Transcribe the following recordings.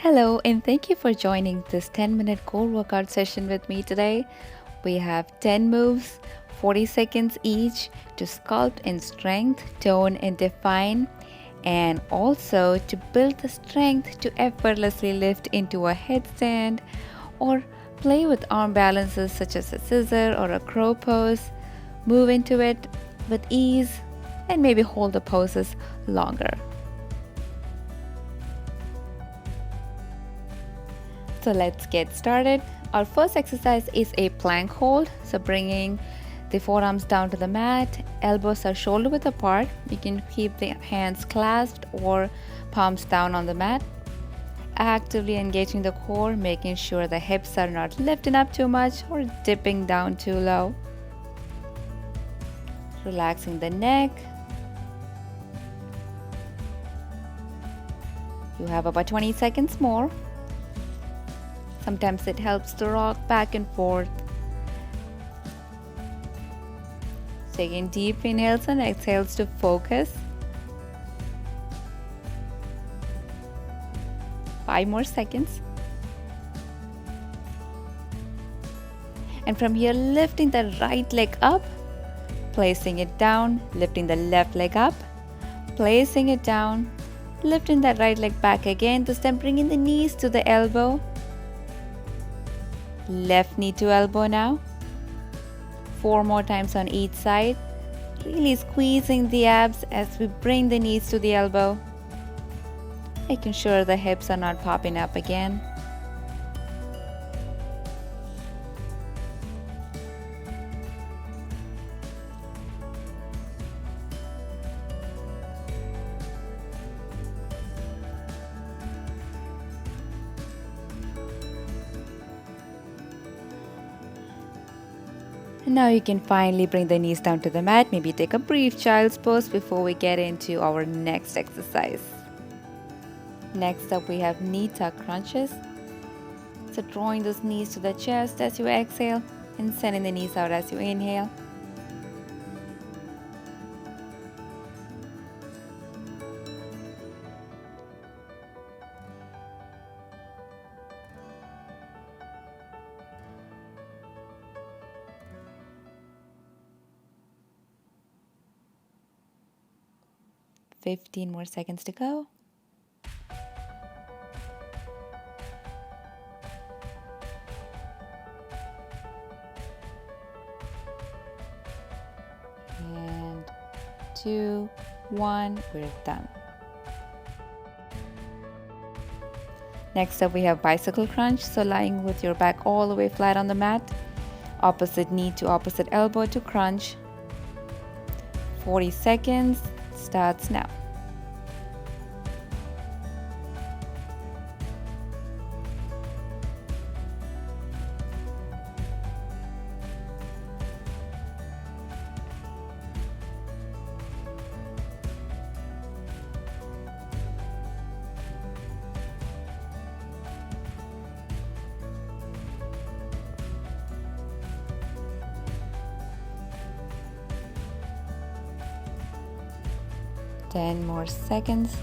Hello, and thank you for joining this 10-minute core workout session with me today. We have 10 moves, 40 seconds each to sculpt in strength, tone, and define, and also to build the strength to effortlessly lift into a headstand or play with arm balances such as a scissor or a crow pose. Move into it with ease and maybe hold the poses longer. So let's get started. Our first exercise is a plank hold. So bringing the forearms down to the mat, elbows are shoulder width apart. You can keep the hands clasped or palms down on the mat. Actively engaging the core, making sure the hips are not lifting up too much or dipping down too low. Relaxing the neck. You have about 20 seconds more. Sometimes it helps to rock back and forth. Taking deep inhales and exhales to focus. 5 more seconds. And from here, lifting the right leg up, placing it down, lifting the left leg up, placing it down, lifting that right leg back again. This time bringing the knees to the elbow. Left knee to elbow now. 4 more times on each side. Really squeezing the abs as we bring the knees to the elbow. Making sure the hips are not popping up again. And now you can finally bring the knees down to the mat. Maybe take a brief child's pose before we get into our next exercise. Next up, we have knee tuck crunches. So drawing those knees to the chest as you exhale and sending the knees out as you inhale. Fifteen more seconds to go. And 2, 1, we're done. Next up, we have bicycle crunch. So lying with your back all the way flat on the mat. Opposite knee to opposite elbow to crunch. 40 seconds starts now. Ten more seconds.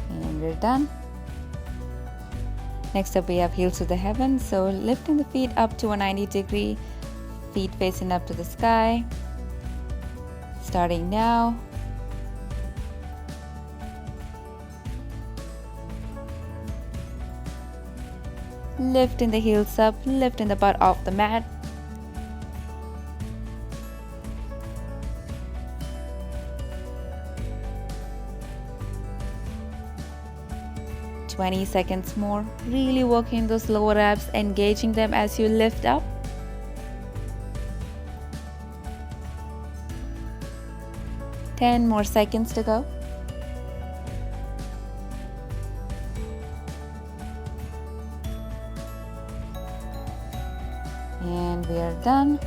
And we're done. Next up, we have heels to the heavens. So lifting the feet up to a 90-degree, feet facing up to the sky. Starting now. Lifting the heels up, lifting the butt off the mat. "20 seconds more. Really working those lower abs, engaging them as you lift up. Ten more seconds to go. And we are done.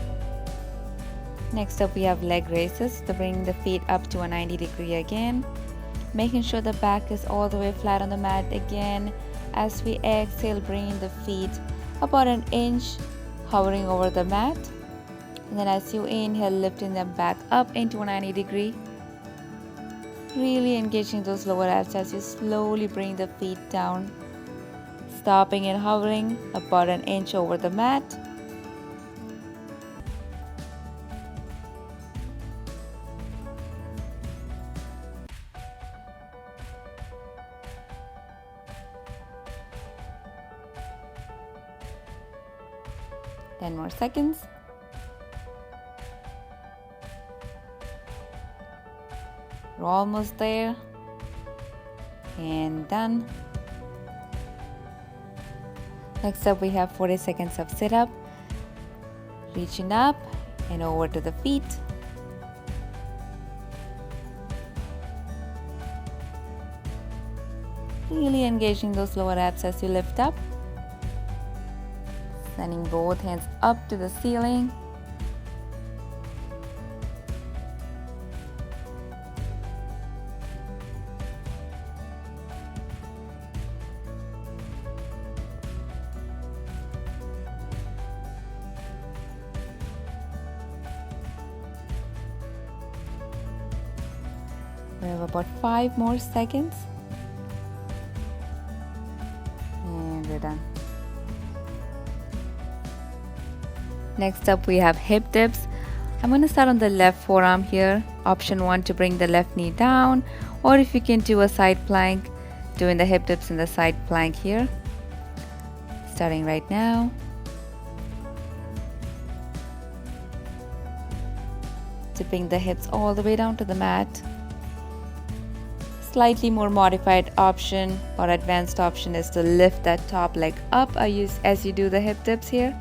Next up, we have leg raises. So bring the feet up to a 90-degree again. Making sure the back is all the way flat on the mat again. As we exhale, bringing the feet about an inch, hovering over the mat. And then as you inhale, lifting them back up into a 90 degree. Really engaging those lower abs as you slowly bring the feet down. Stopping and hovering about an inch over the mat. Ten more seconds. We're almost there. And done. Next up, we have 40 seconds of sit-up. Reaching up and over to the feet. Really engaging those lower abs as you lift up. Sending both hands up to the ceiling. We have about 5 more seconds. And we're done. Next up, we have hip dips. I'm going to start on the left forearm here. Option 1 to bring the left knee down, or if you can do a side plank, doing the hip dips in the side plank here. Starting right now. Tipping the hips all the way down to the mat. Slightly more modified option or advanced option is to lift that top leg up as you do the hip dips here.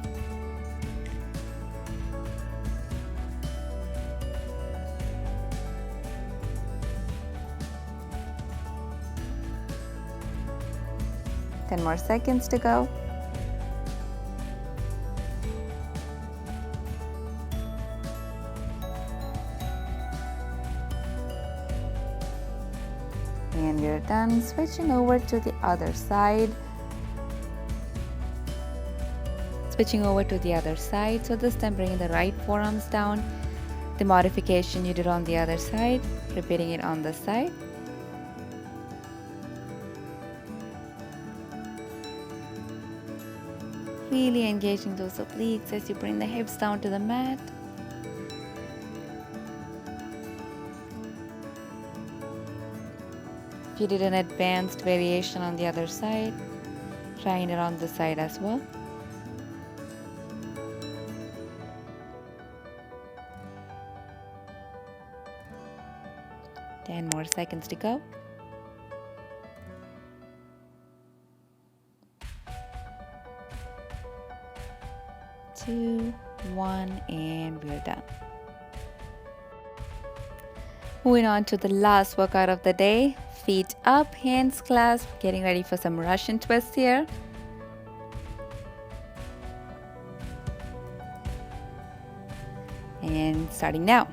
Ten more seconds to go. And we're done. Switching over to the other side. So this time bringing the right forearms down. The modification you did on the other side, repeating it on this side. Really engaging those obliques as you bring the hips down to the mat. If you did an advanced variation on the other side, trying it on this side as well. Ten more seconds to go. Two, one, and we're done. Moving on to the last workout of the day. Feet up, hands clasped, getting ready for some Russian twists here. And starting now.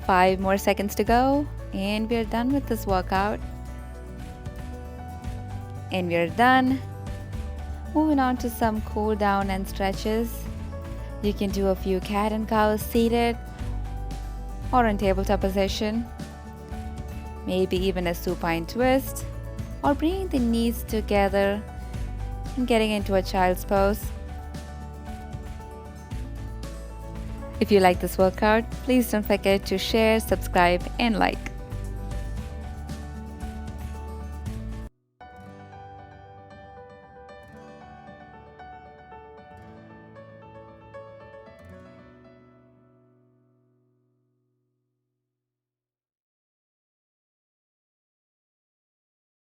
Five more seconds to go, and we're done with this workout. And we're done. Moving on to some cool down and stretches. You can do a few cat and cows seated or in tabletop position. Maybe even a supine twist, or bringing the knees together and getting into a child's pose. If you like this workout, please don't forget to share, subscribe, and like.